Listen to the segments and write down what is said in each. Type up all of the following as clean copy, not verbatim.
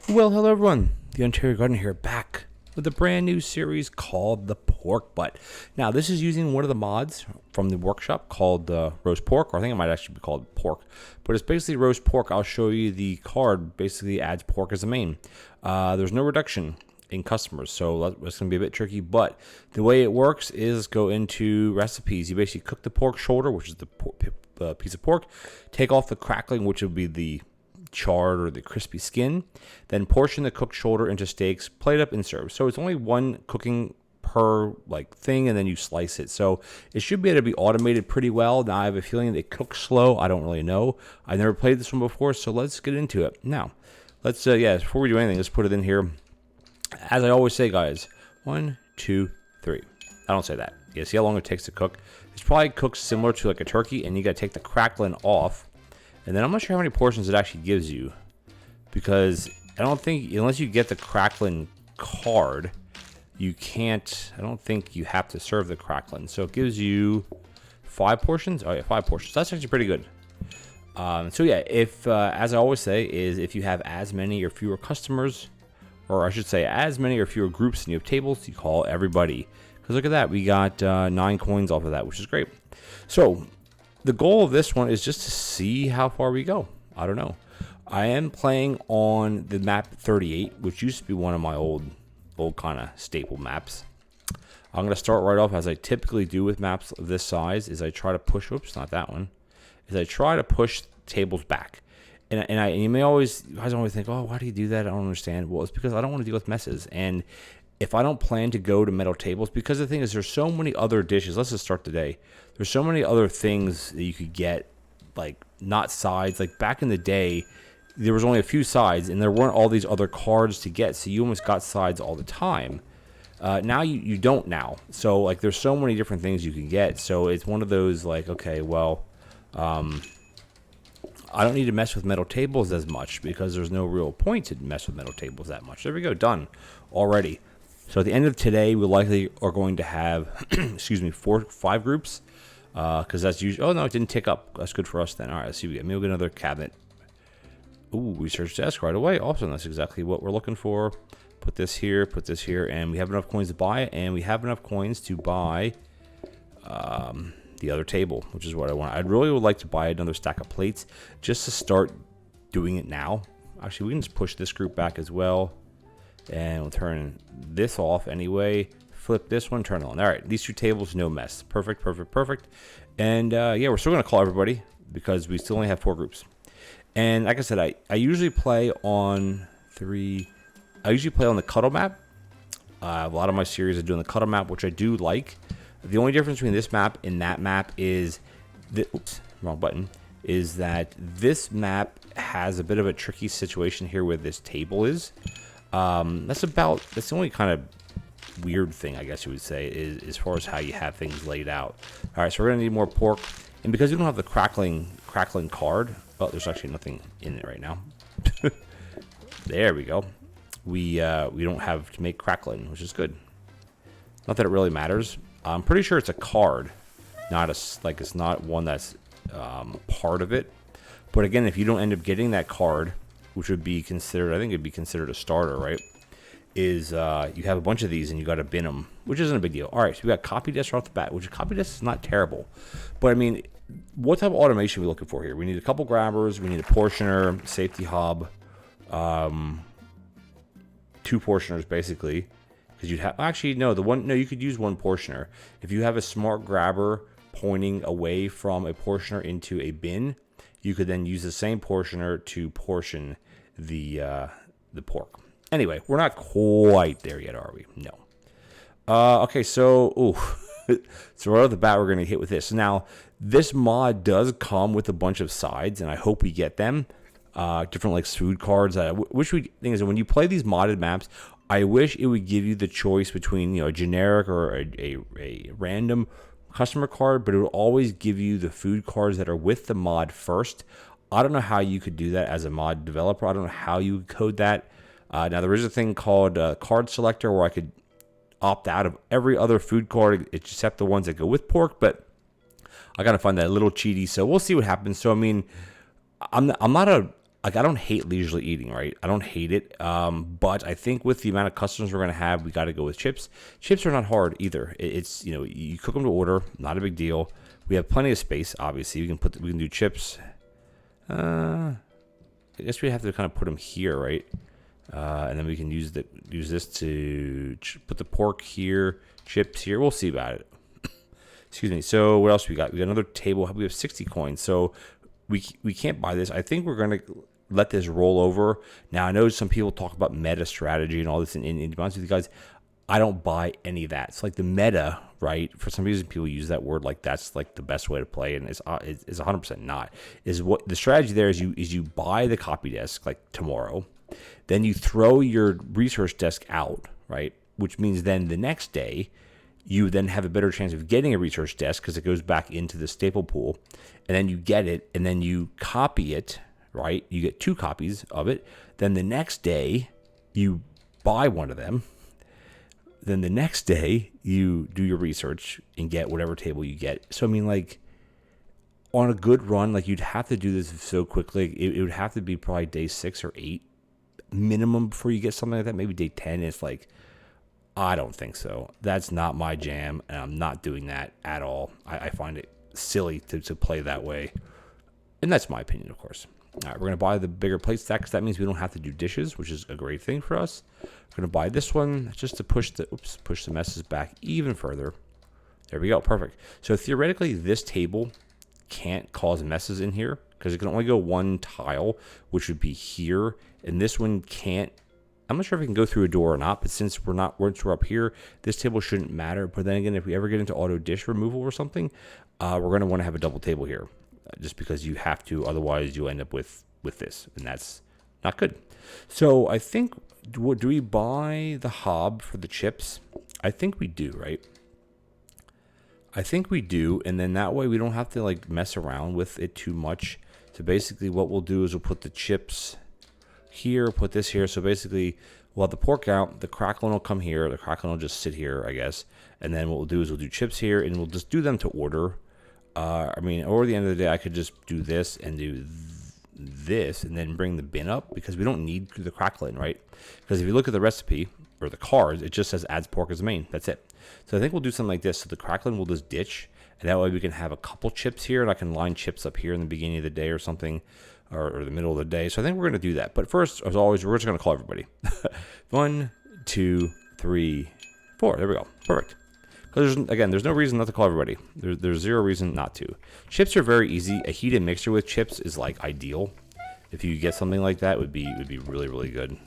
Well, hello everyone. The Ontario Gardener here, back with a brand new series called The Pork Butt. Now, this is using one of the mods from the workshop called roast pork, or I think it might actually be called pork, but it's basically roast pork. I'll show you the card. Basically adds pork as a main. There's no reduction in customers, so it's going to be a bit tricky, but the way it works is go into recipes. You basically cook the pork shoulder, which is the piece of pork, take off the crackling, which would be the charred or the crispy skin, then portion the cooked shoulder into steaks, plate up and serve. So it's only one cooking per thing, and then you slice it. So it should be able to be automated pretty well. Now I have a feeling they cook slow. I don't really know. I've never played this one before, so let's get into it. Now, let's before we do anything, let's put it in here. As I always say, guys, 1, 2, 3. I don't say that. Yeah, see how long it takes to cook? It's probably cooked similar to like a turkey, and you got to take the crackling off. And then I'm not sure how many portions it actually gives you, because I don't think, unless you get the crackling card, you can't, I don't think you have to serve the crackling. So it gives you 5 portions. Oh yeah, 5 portions. That's actually pretty good. So yeah, if, as I always say, is if you have as many or fewer customers, or I should say as many or fewer groups and you have tables, you call everybody. Because look at that, we got 9 coins off of that, which is great. So the goal of this one is just to see how far we go. I don't know. I am playing on the map 38, which used to be one of my old kind of staple maps. I'm going to start right off as I typically do with maps of this size, is I try to push, oops, not that one, is I try to push tables back. And you guys always think, oh, why do you do that? I don't understand. Well, it's because I don't want to deal with messes. And if I don't plan to go to metal tables, because the thing is, there's so many other dishes. Let's just start today. There's so many other things that you could get, like not sides. Like back in the day, there was only a few sides, and there weren't all these other cards to get, so you almost got sides all the time. Now you don't now. So like there's so many different things you can get. So it's one of those like, okay, well, I don't need to mess with metal tables as much because there's no real point to mess with metal tables that much. There we go, done already. So at the end of today, we likely are going to have, 5 groups, because that's usually, oh no, it didn't tick up. That's good for us then. All right, let's see, maybe we'll get another cabinet. Ooh, research desk right away. Awesome, that's exactly what we're looking for. Put this here, and we have enough coins to buy it, and we have enough coins to buy the other table, which is what I want. I really would like to buy another stack of plates just to start doing it now. Actually, we can just push this group back as well. And we'll turn this off anyway. Flip this one, turn it on. All right, these 2 tables, no mess. Perfect. And yeah, we're still going to call everybody because we still only have 4 groups. And like I said, I usually play on the cuddle map. A lot of my series are doing the cuddle map, which I do like. The only difference between this map and that map is is that this map has a bit of a tricky situation here where this table is. That's the only kind of weird thing, I guess you would say, is as far as how you have things laid out. All right, so we're gonna need more pork, and because we don't have the crackling card, oh, there's actually nothing in it right now. There we go. We don't have to make crackling, which is good. Not that it really matters. I'm pretty sure it's a card, it's not one that's part of it. But again, if you don't end up getting that card, which would be considered, I think it'd be considered a starter, right? Is you have a bunch of these and you got to bin them, which isn't a big deal. All right, so we got copy desk right off the bat, which copy desk is not terrible. But I mean, what type of automation are we looking for here? We need a couple grabbers, we need a portioner, safety hob, 2 portioners basically. Because you'd have, actually, no, you could use 1 portioner. If you have a smart grabber pointing away from a portioner into a bin, you could then use the same portioner to portion the pork. Anyway, we're not quite there yet, are we? No. Okay, so so right off the bat, we're going to hit with this. Now, this mod does come with a bunch of sides, and I hope we get them. Different food cards. Thing is, when you play these modded maps, I wish it would give you the choice between a generic or a random customer card, but it will always give you the food cards that are with the mod first. I don't know how you could do that as a mod developer. I don't know how you would code that. Now, there is a thing called card selector where I could opt out of every other food card except the ones that go with pork, but I got to find that a little cheaty, so we'll see what happens. So, I mean, I'm not like, I don't hate leisurely eating, right? I don't hate it. But I think with the amount of customers we're going to have, we got to go with chips. Chips are not hard either. It's, you cook them to order, not a big deal. We have plenty of space, obviously. We can do chips. I guess we have to kind of put them here, right? And then we can use this to put the pork here, chips here. We'll see about it. Excuse me. So what else we got? We got another table. We have 60 coins. So we can't buy this. I think we're going to let this roll over. Now, I know some people talk about meta strategy and all this. And to be honest with you guys, I don't buy any of that. It's like the meta, right? For some reason, people use that word like that's like the best way to play, and it's 100% not. Is what the strategy there is? You buy the copy desk like tomorrow, then you throw your research desk out, right? Which means then the next day, you then have a better chance of getting a research desk because it goes back into the staple pool, and then you get it, and then you copy it, right? You get 2 copies of it. Then the next day, you buy one of them. Then the next day, you do your research and get whatever table you get. So, I mean, like, on a good run, like, you'd have to do this so quickly. It would have to be probably day 6 or 8 minimum before you get something like that. Maybe day 10. It's like, I don't think so. That's not my jam, and I'm not doing that at all. I find it silly to play that way. And that's my opinion, of course. All right, we're going to buy the bigger plate stack because that means we don't have to do dishes, which is a great thing for us. We're going to buy this one just to push the messes back even further. There we go. Perfect. So theoretically, this table can't cause messes in here because it can only go one tile, which would be here. And this one can't. I'm not sure if it can go through a door or not, but since we're up here, this table shouldn't matter. But then again, if we ever get into auto dish removal or something, we're going to want to have a double table here. Just because you have to, otherwise you end up with this, and that's not good. So I think, do we buy the hob for the chips? I think we do, right? I think we do, and then that way we don't have to like mess around with it too much. So basically what we'll do is we'll put the chips here, put this here. So basically we'll have the pork out, the crackling will come here, the crackling will just sit here, I guess. And then what we'll do is we'll do chips here, and we'll just do them to order. I mean, over the end of the day, I could just do this and do this and then bring the bin up because we don't need the crackling, right? Because if you look at the recipe or the cards, it just says adds pork as the main. That's it. So I think we'll do something like this. So the crackling will just ditch, and that way we can have a couple chips here, and I can line chips up here in the beginning of the day or something, or the middle of the day. So I think we're going to do that. But first, as always, we're just going to call everybody. 1, 2, 3, 4. There we go. Perfect. Because there's no reason not to call everybody. There's zero reason not to. Chips are very easy. A heated mixer with chips is like ideal. If you get something like that, it would be really, really good.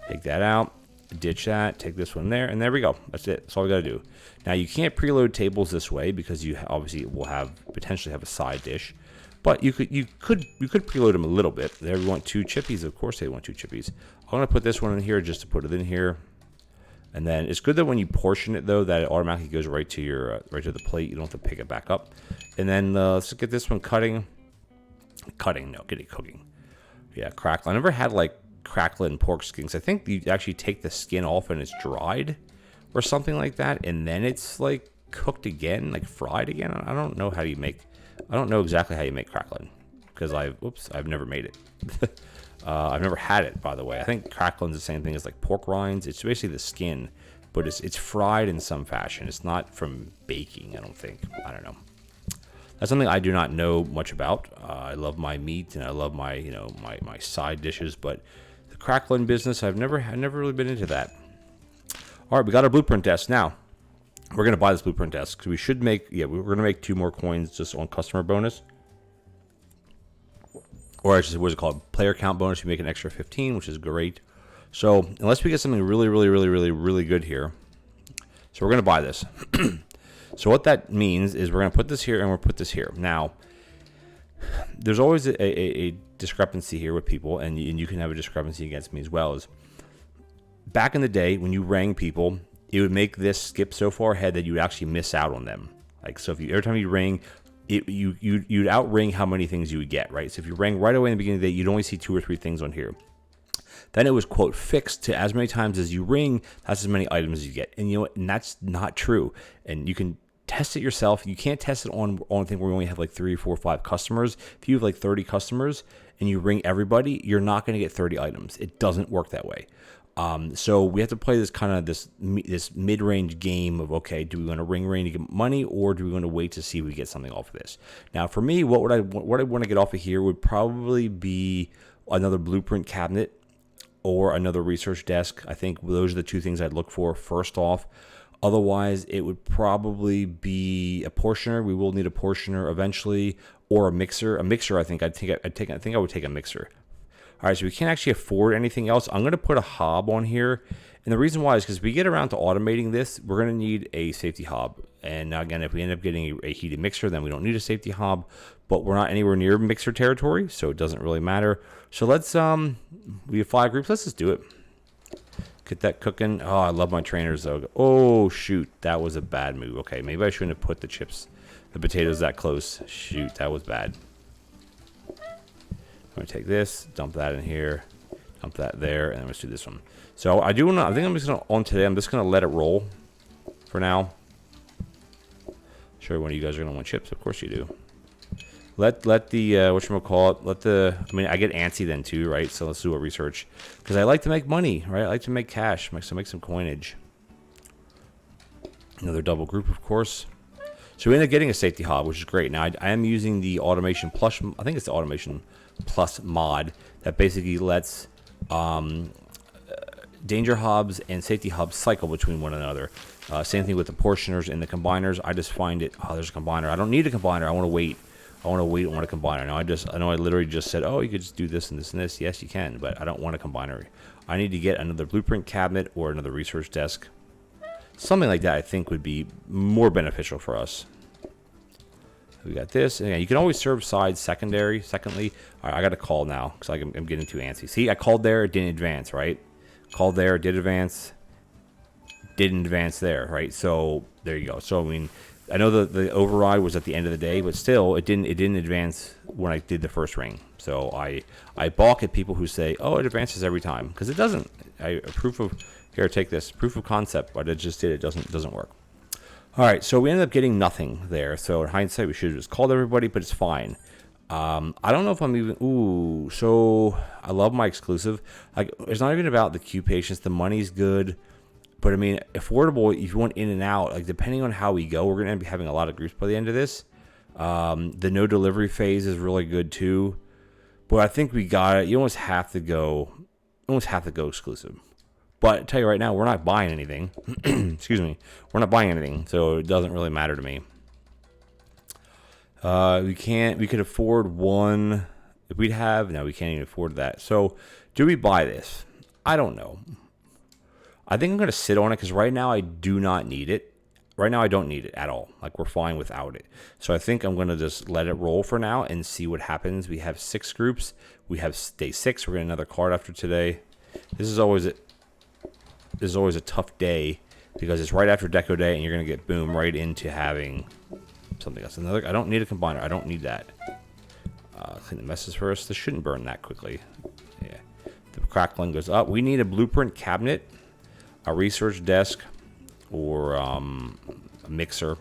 Take that out, ditch that, take this one there, and there we go. That's it. That's all we got to do. Now you can't preload tables this way because you obviously will potentially have a side dish. But you could preload them a little bit. They want 2 chippies. Of course they want 2 chippies. I'm gonna put this one in here just to put it in here. And then it's good that when you portion it, though, that it automatically goes right to your right to the plate. You don't have to pick it back up. And then let's get this one cutting. No, get it cooking. Yeah, crackle. I never had like crackling pork skins. I think you actually take the skin off and it's dried or something like that, and then it's like cooked again, like fried again. I don't know how you make. I don't know exactly how you make crackling because I've never made it. I've never had it, by the way. I think crackling's the same thing as like pork rinds. It's basically the skin, but it's fried in some fashion. It's not from baking, I don't think. I don't know. That's something I do not know much about. I love my meat and I love my my side dishes, but the crackling business, I've never really been into that. All right, we got our blueprint desk now. We're gonna buy this blueprint desk because we should make we're gonna make 2 more coins just on customer bonus. Or I should say, what's it called? Player count bonus. You make an extra 15, which is great. So unless we get something really good here, so we're going to buy this. So what that means is we're going to put this here and we'll put this here. Now, there's always a discrepancy here with people, and you can have a discrepancy against me as well. Is back in the day when you rang people, it would make this skip so far ahead that you would actually miss out on them. Like, so if every time you ring, you'd outring how many things you would get, right? So if you rang right away in the beginning of the day, you'd only see 2 or 3 things on here. Then it was, quote, fixed to as many times as you ring, that's as many items as you get. And you know what? And that's not true. And you can test it yourself. You can't test it on a thing where we only have like 3, 4, 5 customers. If you have like 30 customers and you ring everybody, you're not going to get 30 items. It doesn't work that way. So we have to play this kind of this mid-range game of, okay, do we want to ring rain to get money, or do we want to wait to see if we get something off of this? Now, for me, what I want to get off of here would probably be another blueprint cabinet or another research desk. I think those are the two things I'd look for first off. Otherwise, it would probably be a portioner. We will need a portioner eventually, or a mixer. A mixer, I think I would take a mixer. All right, so we can't actually afford anything else. I'm going to put a hob on here. And the reason why is because we get around to automating this, we're going to need a safety hob. And again, if we end up getting a heated mixer, then we don't need a safety hob. But we're not anywhere near mixer territory, so it doesn't really matter. So let's, we have 5 groups. Let's just do it. Get that cooking. Oh, I love my trainers, though. Oh, shoot. That was a bad move. Okay, maybe I shouldn't have put the potatoes that close. Shoot, that was bad. I'm going to take this, dump that in here, dump that there, and then let's do this one. So I think I'm just going to, I'm just going to let it roll for now. Sure, one of you guys are going to want chips. Of course you do. Let the, whatchamacallit, I get antsy then too, right? So let's do a research. Because I like to make money, right? I like to make cash, make some coinage. Another double group, of course. So we end up getting a safety hob, which is great. Now, I am using the Automation Plus, I think it's the Automation Plus mod that basically lets danger hobs and safety hobs cycle between one another. Same thing with the portioners and the combiners. I just find it, oh, there's a combiner. I don't need a combiner. I want to wait. I want a combiner. Now, I literally just said, oh, you could just do this and this and this. Yes, you can, but I don't want a combiner. I need to get another blueprint cabinet or another research desk. Something like that I think would be more beneficial for us. We got this. And again, you can always serve sides secondly. All right, I got a call now because I'm getting too antsy. See, I called there, it didn't advance, right? Called there, did advance, didn't advance there, right? So there you go. So I mean, I know the override was at the end of the day, but still, it didn't advance when I did the first ring. So I balk at people who say, oh, it advances every time, because it doesn't. Here, take this proof of concept. What I just did, it doesn't work. All right, so we ended up getting nothing there. So in hindsight, we should have just called everybody, but it's fine. I don't know if I'm even. Ooh, so I love my exclusive. Like, it's not even about the queue patience. The money's good, but I mean, affordable. If you want in and out, like depending on how we go, we're gonna be having a lot of groups by the end of this. The no delivery phase is really good too, but I think we got it. You almost have to go exclusive. But I tell you right now, we're not buying anything. Excuse me. We're not buying anything, so it doesn't really matter to me. We could afford one. If we'd have, no, we can't even afford that. So do we buy this? I don't know. I think I'm going to sit on it because right now I do not need it. Right now I don't need it at all. Like, we're fine without it. So I think I'm going to just let it roll for now and see what happens. We have 6 groups. We have day 6. We're getting another card after today. This is always a tough day because it's right after Deco Day and you're going to get boom right into having something else. I don't need a combiner. I don't need that. Clean the messes first. This shouldn't burn that quickly. Yeah. The crackling goes up. We need a blueprint cabinet, a research desk, or a mixer.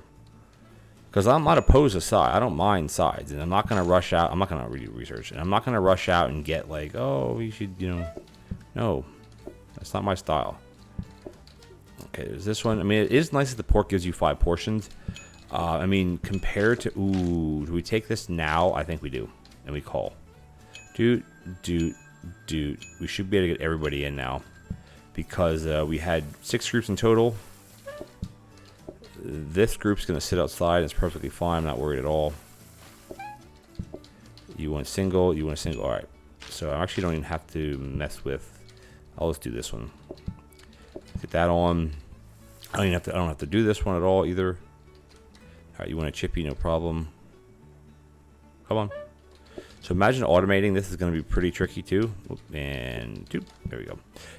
Because I'm not opposed to side. I don't mind sides. And I'm not going to rush out. I'm not going to redo research. And I'm not going to rush out and get like, oh, you should, No. That's not my style. Okay, there's this one. I mean, it is nice that the pork gives you 5 portions. I mean, compared to... Ooh, do we take this now? I think we do. And we call. We should be able to get everybody in now. Because we had 6 groups in total. This group's going to sit outside. It's perfectly fine. I'm not worried at all. You want a single. You want a single. All right. So I actually don't even have to mess with... I'll just do this one. Get that on. I don't have to do this one at all either. All right, you want a chippy, no problem. Come on. So imagine automating. This is going to be pretty tricky too. And there we go.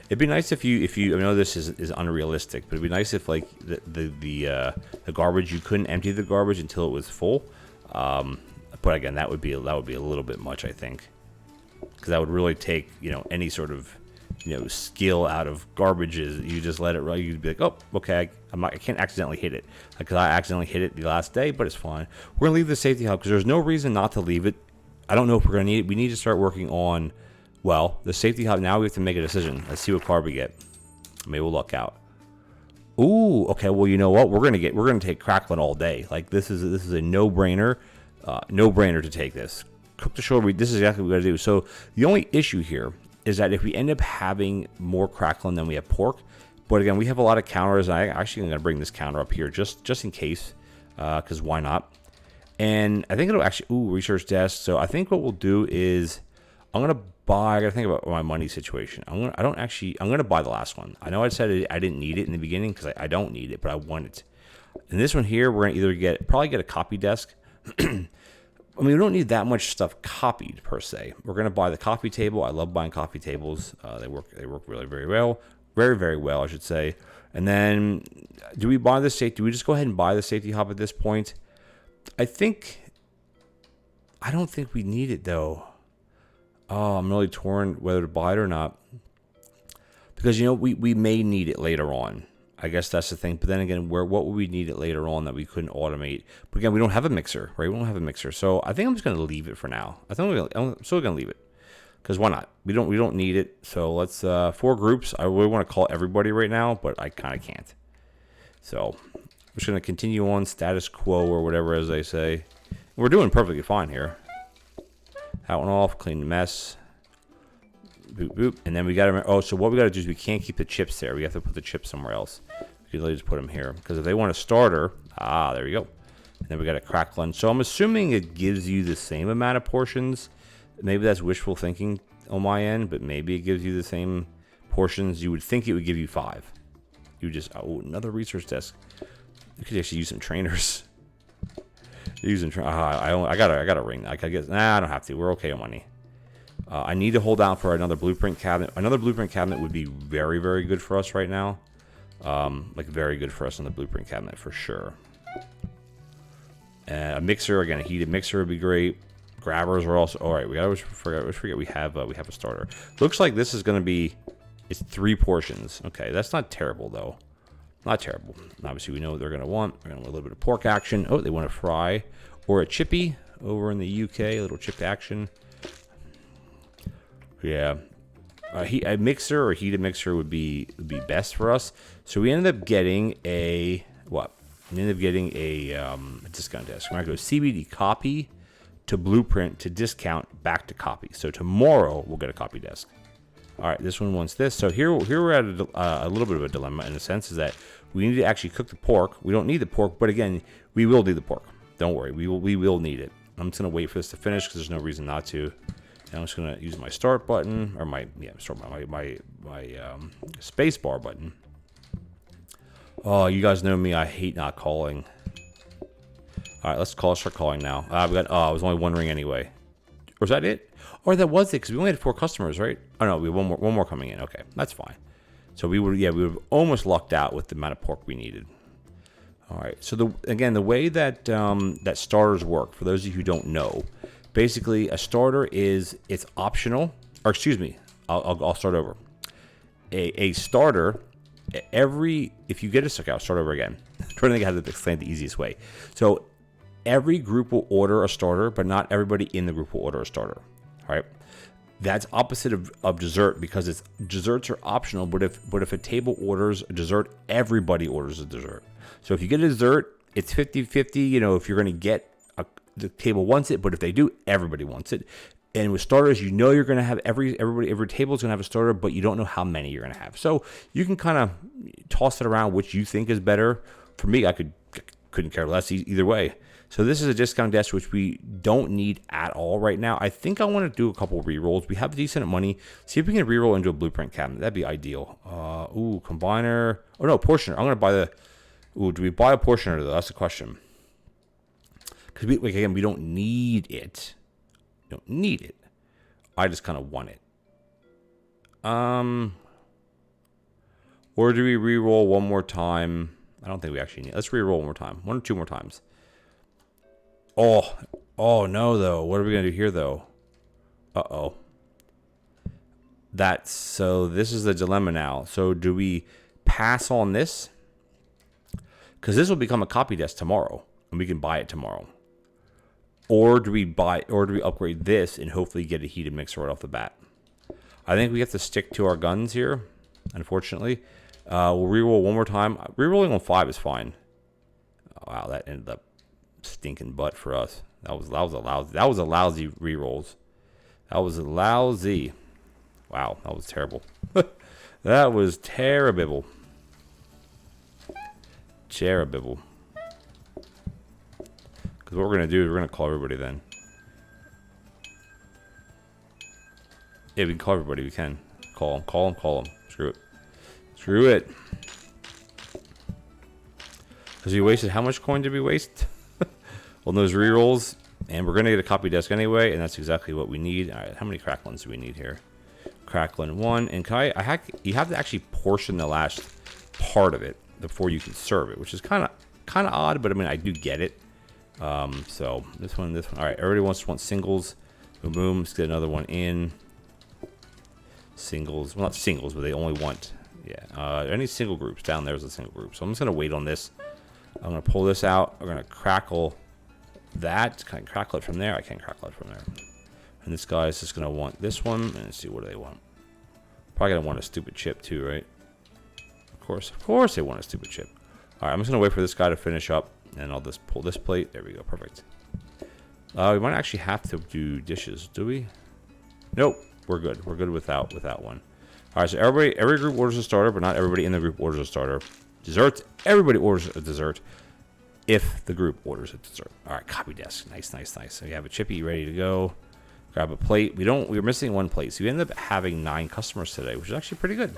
It'd be nice if you. I know this is unrealistic, but it'd be nice if like the garbage, you couldn't empty the garbage until it was full. But again, that would be a little bit much, I think, because that would really take any sort of skill out of garbages. You just let it run. You'd be like, oh, okay, I can't accidentally hit it, because I accidentally hit it the last day, but it's fine. We're gonna leave the safety hub because there's no reason not to leave it I don't know if we're going to need it. We need to start working on, well, the safety hub. Now we have to make a decision. Let's see what card we get. Maybe we'll luck out. Ooh, okay. Well, you know what? We're gonna take crackling all day. Like this is a no-brainer, no-brainer to take this. Cook the shoulder. This is exactly what we got to do. So the only issue here is that if we end up having more crackling than we have pork, but again, we have a lot of counters. And I actually am gonna bring this counter up here just in case, because why not? And I think it'll actually research desk. So I think what we'll do is I'm gonna buy. I gotta think about my money situation. I'm gonna buy the last one. I know I said I didn't need it in the beginning because I don't need it, but I want it. And this one here, we're gonna either probably get a copy desk. I mean, we don't need that much stuff copied per se. We're gonna buy the coffee table. I love buying coffee tables. They work really very well, very well, I should say. And then, do we buy the safety? Do we just go ahead and buy the safety hub at this point? I don't think we need it though. Oh, I'm really torn whether to buy it or not. Because, we may need it later on. I guess that's the thing. But then again, what would we need it later on that we couldn't automate? But again, we don't have a mixer, right? We don't have a mixer. So I think I'm just going to leave it for now. I'm still going to leave it. Because why not? We don't need it. So let's, 4 groups. I really want to call everybody right now, but I kind of can't. So I'm just going to continue on status quo or whatever, as they say. We're doing perfectly fine here. That one off, clean the mess. Boop, boop. And then we got to, so what we got to do is we can't keep the chips there. We have to put the chips somewhere else. We can literally just put them here. Because if they want a starter, there we go. And then we got a crackling. So I'm assuming it gives you the same amount of portions. Maybe that's wishful thinking on my end, but maybe it gives you the same portions. You would think it would give you 5. You just, another research desk. You could actually use some trainers. Using, I got a ring. I guess, I don't have to. We're okay on money. I need to hold out for another blueprint cabinet. Another blueprint cabinet would be very, very good for us right now. Like very good for us on the blueprint cabinet for sure. And a mixer, again, a heated mixer would be great. Grabbers are also all right. We always forget we have a starter. Looks like this is going to be, it's 3 portions. Okay, that's not terrible though. Not terrible. Obviously, we know what they're going to want. They're going to want a little bit of pork action. Oh, they want a fry or a chippy over in the UK. A little chip action. Yeah, a mixer or a heated mixer would be best for us. So we ended up getting a what? We ended up getting a discount desk. We're going to go CBD copy to blueprint to discount back to copy. So tomorrow we'll get a copy desk. All right, this one wants this. So here we're at a little bit of a dilemma in the sense is that we need to actually cook the pork. We don't need the pork, but again, we will need the pork. Don't worry, we will need it. I'm just gonna wait for this to finish because there's no reason not to. And I'm just gonna use my start button or my space bar button. Oh, you guys know me. I hate not calling. All right, let's start calling now. I was only 1 ring anyway. Or is that it? Or that was it, because we only had 4 customers, right? Oh no, we have one more coming in. Okay, that's fine. So we would have almost lucked out with the amount of pork we needed. All right. So the way that that starters work, for those of you who don't know, basically a starter it's optional. Or excuse me, I'll start over. A starter, if you get I'll start over again. I'm trying to think how to explain the easiest way. So every group will order a starter, but not everybody in the group will order a starter. All right. That's opposite of dessert because desserts are optional, but if a table orders a dessert, everybody orders a dessert. So if you get a dessert, it's 50-50, if you're going to get the table wants it, but if they do, everybody wants it. And with starters, you're going to have every table is going to have a starter, but you don't know how many you're going to have. So you can kind of toss it around which you think is better. For me, I couldn't care less either way. So this is a discount desk, which we don't need at all right now. I think I want to do a couple of rerolls. We have decent money. See if we can reroll into a blueprint cabinet. That'd be ideal. Combiner. Oh, no, portioner. I'm going to buy the... do we buy a portioner, though? That's the question. Because, again, we don't need it. We don't need it. I just kind of want it. Or do we reroll one more time? I don't think we actually need it. Let's reroll one more time. 1 or 2 more times. Oh no, though. What are we going to do here, though? Uh-oh. So this is the dilemma now. So do we pass on this? Because this will become a copy desk tomorrow, and we can buy it tomorrow. Or do we upgrade this and hopefully get a heated mixer right off the bat? I think we have to stick to our guns here, unfortunately. We'll reroll one more time. Rerolling on 5 is fine. Oh, wow, that ended up stinking butt for us. That was a lousy rerolls. That was lousy. Wow, that was terrible. That was terrible. Terrible. Because what we're going to do is we're going to call everybody then. Yeah, we can call everybody. We can. Call them. Screw it. Screw it. Because we wasted, how much coin did we waste? On those rerolls. And we're going to get a copy desk anyway, and that's exactly what we need. All right, how many cracklins do we need here? Cracklin 1. And you have to actually portion the last part of it before you can serve it, which is kind of odd, but I mean, I do get it. So this one. All right, everybody wants singles. Boom, boom. Let's get another one in. Singles. Well, not singles, but they only want, yeah. Any single groups down there is a single group. So I'm just gonna wait on this. I'm gonna pull this out. I'm gonna crackle that. Can I crackle it from there? I can't crackle it from there. And this guy is just gonna want this one. And let's see, what do they want? Probably gonna want a stupid chip too, right? Of course they want a stupid chip. All right, I'm just gonna wait for this guy to finish up. And I'll just pull this plate. There we go. Perfect. We might actually have to do dishes. Do we? Nope. We're good. We're good without one. All right. So every group orders a starter, but not everybody in the group orders a starter. Desserts. Everybody orders a dessert if the group orders a dessert. All right. Copy desk. Nice. So you have a chippy ready to go. Grab a plate. We were missing one plate, so we ended up having 9 customers today, which is actually pretty good.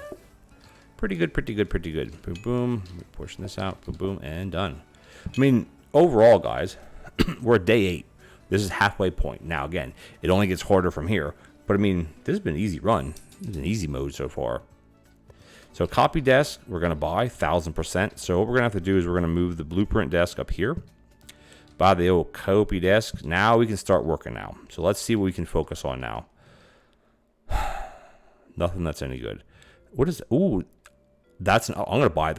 Pretty good. Boom, boom. Portion this out. Boom, boom, and done. I mean, overall, guys, we're at day 8. This is halfway point. Now, again, it only gets harder from here. But, I mean, this has been an easy run. This is an easy mode so far. So, copy desk, we're going to buy 1,000%. So, what we're going to have to do is we're going to move the blueprint desk up here. Buy the old copy desk. Now, we can start working now. So, let's see what we can focus on now. Nothing that's any good. What is... Ooh, I'm going to buy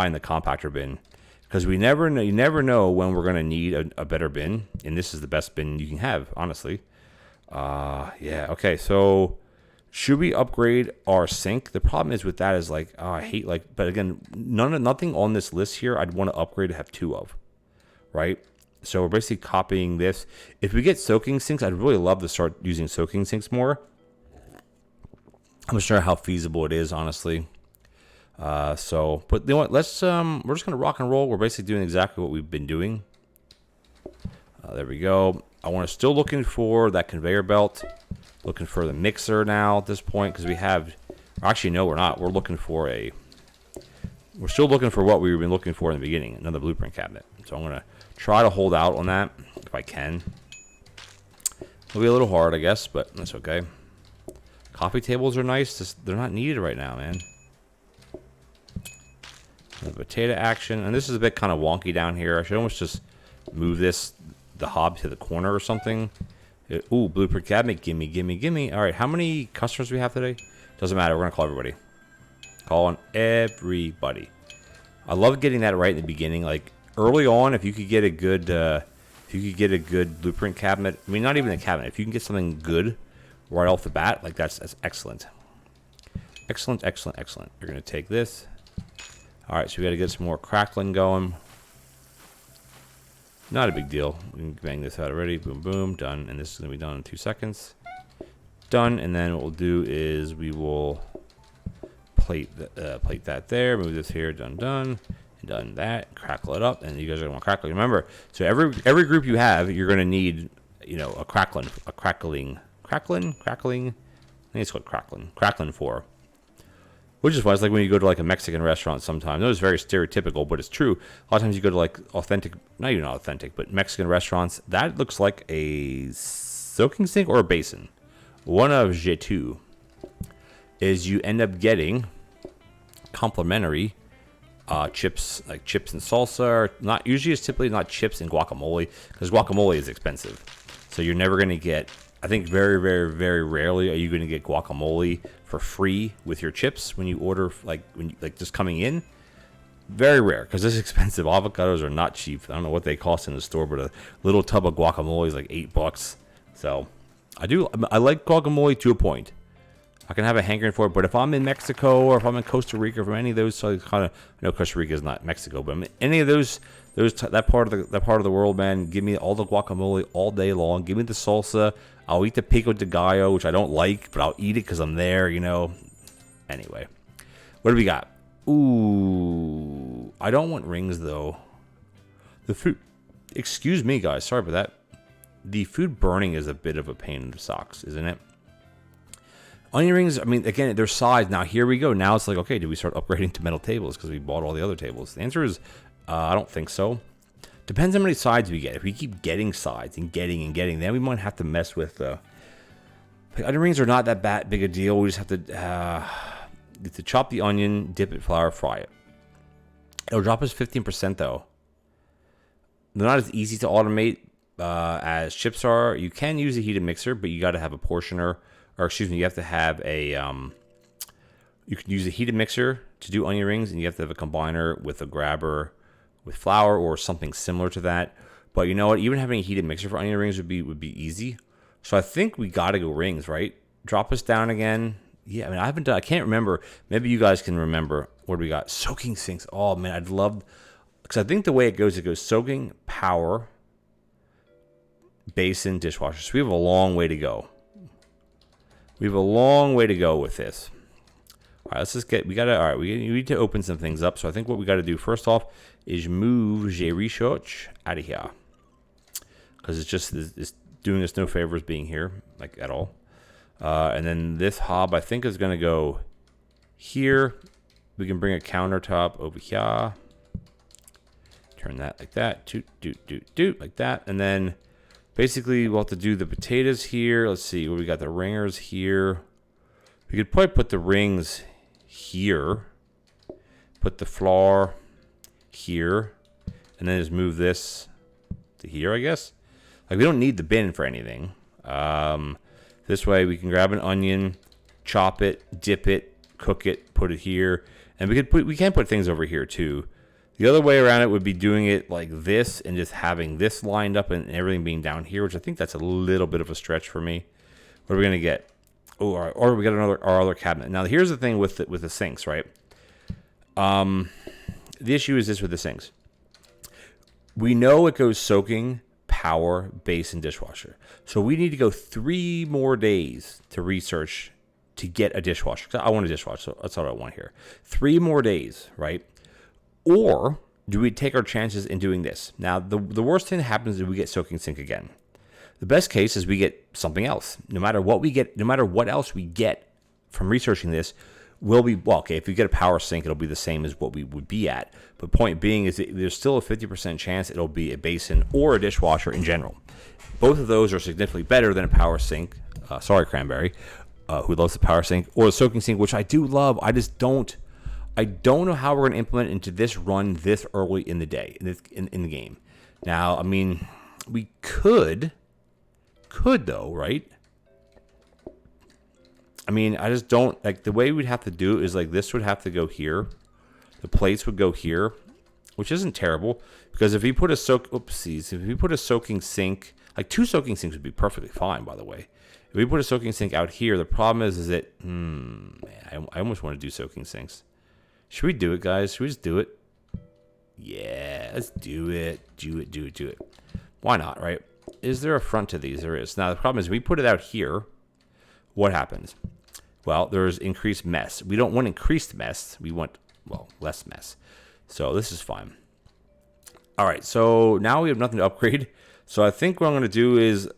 in the compactor bin. Because you never know when we're going to need a better bin. And this is the best bin you can have, honestly. Yeah, okay. So, should we upgrade our sink? The problem is with that is like, I hate but again, nothing on this list here I'd want to upgrade to have 2 of. Right? So, we're basically copying this. If we get soaking sinks, I'd really love to start using soaking sinks more. I'm not sure how feasible it is, honestly. But you know what? We're just gonna rock and roll. We're basically doing exactly what we've been doing. There we go. Still looking for that conveyor belt. Looking for the mixer now at this point because actually no, we're not. We're still looking for what we've been looking for in the beginning. Another blueprint cabinet. So I'm gonna try to hold out on that if I can. It'll be a little hard, I guess, but that's okay. Coffee tables are nice. They're not needed right now, man. The potato action, and this is a bit kind of wonky down here. I should almost just move the hob to the corner or something. Ooh, blueprint cabinet, gimme. All right, how many customers do we have today? Doesn't matter. We're gonna call everybody. Call on everybody. I love getting that right in the beginning. Like early on, if you could get a good blueprint cabinet. I mean, not even a cabinet. If you can get something good right off the bat, like that's excellent. Excellent. You're gonna take this. All right, so we got to get some more crackling going. Not a big deal. We can bang this out already. Boom, boom, done. And this is going to be done in 2 seconds. Done. And then what we'll do is we will plate that there. Move this here. Done. And done that. Crackle it up. And you guys are going to want crackling. Remember, so every group you have, you're going to need, a crackling. I think it's called crackling 4. Which is why it's like when you go to like a Mexican restaurant sometimes. I know it's very stereotypical, but it's true. A lot of times you go to like authentic, not even authentic, but Mexican restaurants. That looks like a soaking sink or a basin. One of G2 is you end up getting complimentary chips, like chips and salsa. Or not usually it's typically not chips and guacamole because guacamole is expensive. So you're never going to get. I think very, very, very rarely are you going to get guacamole for free with your chips when you order, just coming in. Very rare because this is expensive. Avocados are not cheap. I don't know what they cost in the store, but a little tub of guacamole is like $8. So I like guacamole to a point. I can have a hankering for it, but if I'm in Mexico or if I'm in Costa Rica, from any of those, so kind of, I know Costa Rica is not Mexico, but I mean, any of that part of the world, man, give me all the guacamole all day long. Give me the salsa. I'll eat the pico de gallo, which I don't like, but I'll eat it because I'm there, you know. Anyway, what do we got? Ooh, I don't want rings though. The food, excuse me, guys, sorry about that. The food burning is a bit of a pain in the socks, isn't it? Onion rings, I mean, again, their size. Now, here we go. Now it's like, okay, do we start upgrading to metal tables because we bought all the other tables? The answer is, I don't think so. Depends how many sides we get. If we keep getting sides and getting, then we might have to mess with onion rings are not that big a deal. We just have to chop the onion, dip it, flour, fry it. It'll drop us 15% though. They're not as easy to automate as chips are. You can use a heated mixer, but you got to have a portioner. Or excuse me, you have to have a, you can use a heated mixer to do onion rings, and you have to have a combiner with a grabber with flour or something similar to that. But you know what? Even having a heated mixer for onion rings would be easy. So I think we got to go rings, right? Drop us down again. Yeah, I mean, I can't remember. Maybe you guys can remember. What do we got? Soaking sinks. Oh, man, I'd love, because I think the way it goes soaking, power, basin, dishwasher. So we have a long way to go. We have a long way to go with this. All right, let's just we need to open some things up. So I think what we got to do first off is move J Research out of here. Because it's doing us no favors being here, like at all. And then this hob, I think, is going to go here. We can bring a countertop over here. Turn that like that. Doot, like that. And then basically, we'll have to do the potatoes here. Let's see. We got the ringers here. We could probably put the rings here. Put the flour here. And then just move this to here, I guess. Like, we don't need the bin for anything. This way, we can grab an onion, chop it, dip it, cook it, put it here. And we can put things over here, too. The other way around it would be doing it like this and just having this lined up and everything being down here, which I think that's a little bit of a stretch for me. What are we going to get? Oh, or we got our other cabinet. Now, here's the thing with the sinks, right? The issue is this with the sinks. We know it goes soaking, power, base, and dishwasher. So we need to go 3 more days to research to get a dishwasher. I want a dishwasher, so that's what I want here. 3 more days, right? Or do we take our chances in doing this? Now, the worst thing that happens is we get soaking sink again. The best case is we get something else. No matter what else we get from researching this, if we get a power sink, it'll be the same as what we would be at. But point being is that there's still a 50% chance it'll be a basin or a dishwasher in general. Both of those are significantly better than a power sink. Sorry, Cranberry, who loves the power sink, or the soaking sink, which I do love. I don't know how we're going to implement into this run this early in the day, in the game. Now, I mean, we could though, right? I mean, I just don't, like, the way we'd have to do it is like this would have to go here. The plates would go here, which isn't terrible, because if we put a soaking sink, like 2 soaking sinks would be perfectly fine, by the way. If we put a soaking sink out here, the problem is that, man, I almost want to do soaking sinks. Should we do it, guys? Should we just do it? Yeah, let's do it. Do it. Why not, right? Is there a front to these? There is. Now, the problem is we put it out here. What happens? Well, there's increased mess. We don't want increased mess. We want, less mess. So this is fine. All right, so now we have nothing to upgrade. So I think what I'm going to do is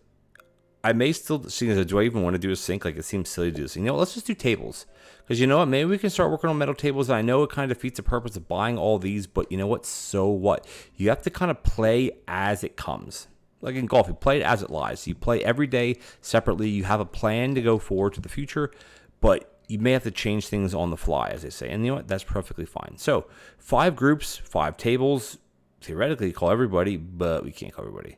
I may still, do I even want to do a sink? Like, it seems silly to do this. You know, let's just do tables. Because you know what? Maybe we can start working on metal tables. I know it kind of defeats the purpose of buying all these, but you know what? So what? You have to kind of play as it comes. Like in golf, you play it as it lies. You play every day separately. You have a plan to go forward to the future, but you may have to change things on the fly, as they say. And you know what? That's perfectly fine. So 5 groups, 5 tables. Theoretically, call everybody, but we can't call everybody.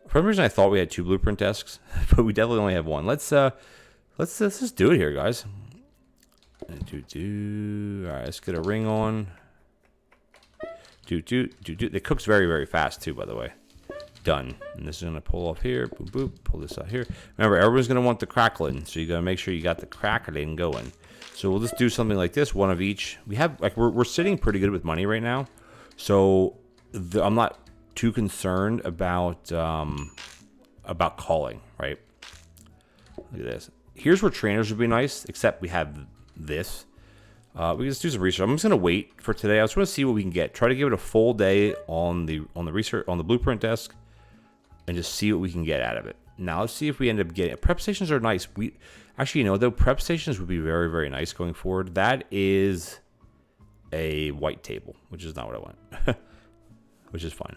For some reason, I thought we had 2 blueprint desks, but we definitely only have 1. Let's just do it here, guys. All right, let's get a ring on. It cooks very, very fast too, by the way. Done. And this is gonna pull off here. Boop boop. Pull this out here. Remember, everyone's gonna want the crackling, so you gotta make sure you got the crackling going. So we'll just do something like this, one of each. We have like we're sitting pretty good with money right now, so I'm not too concerned about calling. Right. Look at this. Here's where trainers would be nice, except we have this. We can just do some research. I'm just gonna wait for today. I just want to see what we can get. Try to give it a full day on the research on the blueprint desk, and just see what we can get out of it. Now let's see if we end up getting prep stations are nice. We actually, you know, though prep stations would be very, very nice going forward. That is a white table, which is not what I want, which is fine.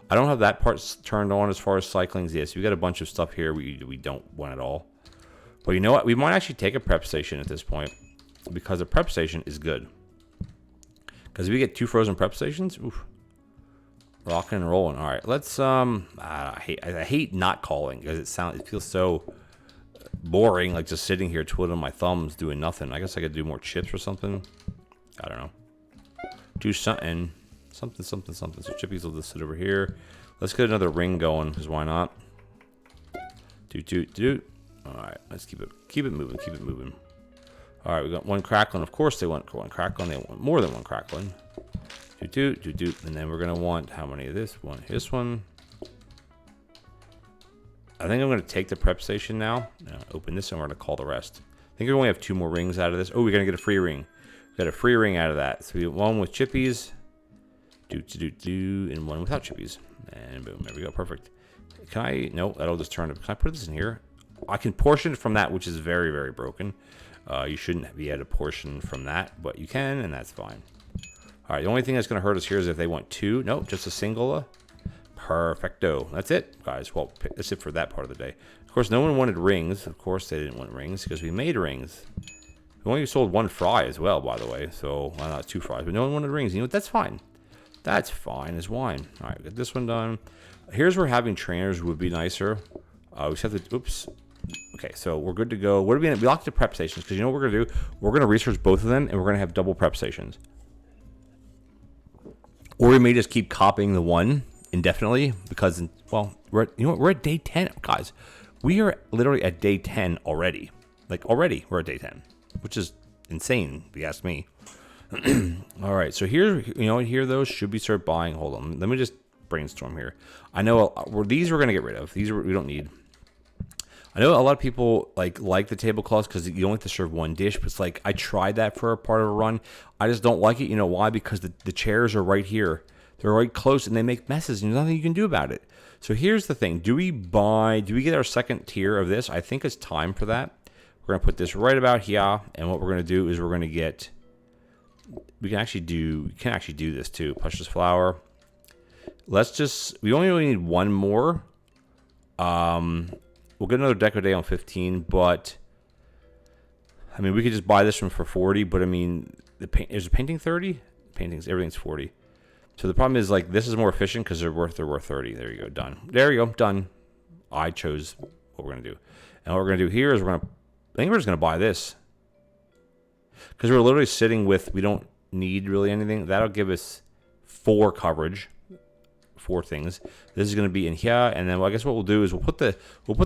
I don't have that part turned on as far as cyclings. Yes, we got a bunch of stuff here we don't want at all. But you know what? We might actually take a prep station at this point, because a prep station is good. Because if we get 2 frozen prep stations, oof, rocking and rolling. All right, let's I hate not calling because it feels so boring, like just sitting here twiddling my thumbs doing nothing. I guess I could do more chips or something. I don't know. Do something. So chippies will just sit over here. Let's get another ring going, because why not? Do. All right, let's keep it moving. All right, we got one crackling. Of course they want one crackling. They want more than one crackling. Do. And then we're going to want how many of this? This one. I think I'm going to take the prep station now. Open this and we're going to call the rest. I think we only have 2 more rings out of this. Oh, we're going to get a free ring. We got a free ring out of that. So we get one with chippies. And one without chippies. And boom, there we go. Perfect. Can I? No, that'll just turn it. Can I put this in here? I can portion it from that, which is very, very broken. You shouldn't be able to portion from that, but you can, and that's fine. All right, the only thing that's going to hurt us here is if they want 2. Nope, just a single. Perfecto. That's it, guys. Well, that's it for that part of the day. Of course, no one wanted rings. Of course, they didn't want rings because we made rings. We only sold 1 fry as well, by the way. So, well, not 2 fries, but no one wanted rings. You know what? That's fine. That's fine as wine. All right, get this one done. Here's where having trainers would be nicer. We just have to, oops. Okay, so we're good to go. What are we locked the prep stations, because you know what we're going to do? We're going to research both of them, and we're going to have double prep stations. Or we may just keep copying the one indefinitely, because, well, we're at day 10, guys. We are literally at day 10 already. Like, already, we're at day 10, which is insane, if you ask me. All right, so here those should be start buying. Hold on, let me just brainstorm here. I know these we're going to get rid of. These we don't need. I know a lot of people like the tablecloths because you only have to serve one dish, but it's like I tried that for a part of a run. I just don't like it. You know why? Because the chairs are right here. They're right close and they make messes and there's nothing you can do about it. So here's the thing. Do we get our second tier of this? I think it's time for that. We're going to put this right about here. And what we're going to do is we're going to get, we can actually do this too. Precious flour. We only really need one more. We'll get another deco day on 15, but I mean, we could just buy this one for 40, but I mean, is the painting 30? Everything's 40. So the problem is like, this is more efficient because they're worth 30. There you go. Done. There you go. Done. I chose what we're going to do. And what we're going to do here is I think we're just going to buy this because we're literally sitting with, we don't need really anything. That'll give us 4 coverage. 4 things. This is going to be in here, and then I guess what we'll do is we'll put the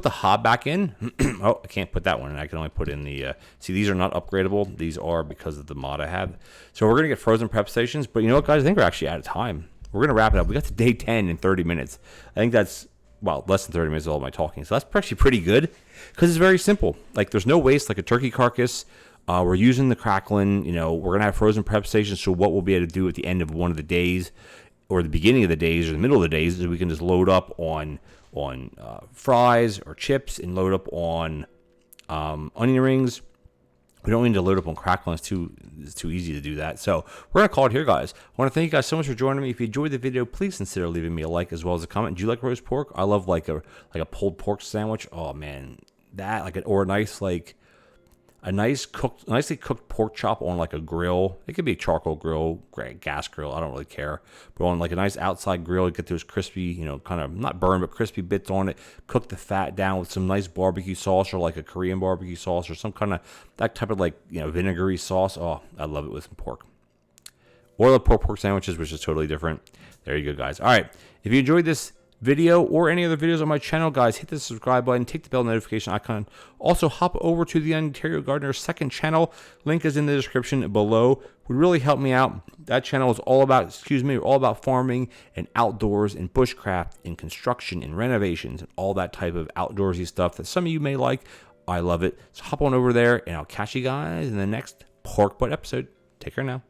hob back in. Oh, I can't put that one in. I can only put in the. See, these are not upgradable. These are because of the mod I have. So we're going to get frozen prep stations. But you know what, guys? I think we're actually out of time. We're going to wrap it up. We got to day 10 in 30 minutes. I think that's less than 30 minutes of all my talking. So that's actually pretty good because it's very simple. Like there's no waste. Like a turkey carcass. We're using the crackling. You know, we're going to have frozen prep stations. So what we'll be able to do at the end of one of the days, or the beginning of the days or the middle of the days, is we can just load up on fries or chips and load up on onion rings. We don't need to load up on crackling. It's too easy to do that. So we're going to call it here, guys. I want to thank you guys so much for joining me. If you enjoyed the video, please consider leaving me a like as well as a comment. Do you like roast pork? I love like a pulled pork sandwich. Oh, man. That, or a nicely cooked pork chop on like a grill. It could be a charcoal grill, gas grill. I don't really care. But on like a nice outside grill, you get those crispy, kind of not burned, but crispy bits on it. Cook the fat down with some nice barbecue sauce or like a Korean barbecue sauce or some kind of that type of vinegary sauce. Oh, I love it with some pork. or the pork sandwiches, which is totally different. There you go, guys. All right. If you enjoyed this video or any other videos on my channel, guys, hit the subscribe button, take the bell notification icon. Also, hop over to the Ontario Gardener's second channel. Link is in the description below. Would really help me out. That channel is all about, all about farming and outdoors and bushcraft and construction and renovations and all that type of outdoorsy stuff that some of you may like. I love it. So hop on over there, and I'll catch you guys in the next pork butt episode. Take care now.